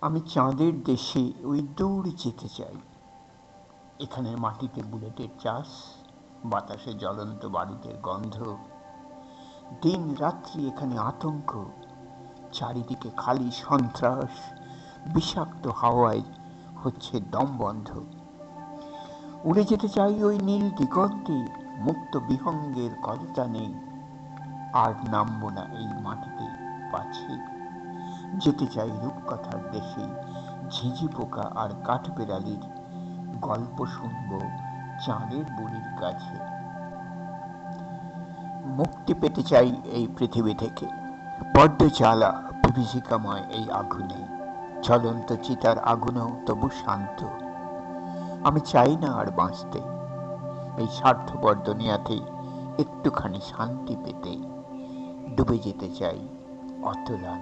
আমি চাঁদের দেশে ওই দৌড়ে যেতে চাই। এখানের মাটিতে বুলেটের চাষ, বাতাসে জ্বলন্ত বারুদের গন্ধ, দিন রাত্রি এখানে আতঙ্ক, চারিদিকে খালি সন্ত্রাস, বিষাক্ত হাওয়ায় হচ্ছে দম বন্ধ। উড়ে যেতে চাই ওই নীল দিগন্তে, মুক্ত বিহঙ্গের কলতা নেই। আর নামবো না এই মাটিতে পাছে, যেতে চাই রূপকথার দেশে, ঝিঝি পোকা আর কাঠবেড়ালির গল্প শুনব চাঁদের বুড়ির কাছে। মুক্তি পেতে চাই এই পৃথিবী থেকে, বড্ড জ্বালা বিভীষিকাময় এই আগুনে, জ্বলন্ত চিতার আগুনেও তবু শান্ত। আমি চাই না আর বাঁচতে, এই স্বার্থপর দুনিয়াতে একটুখানি শান্তি পেতে ডুবে যেতে চাই অতলান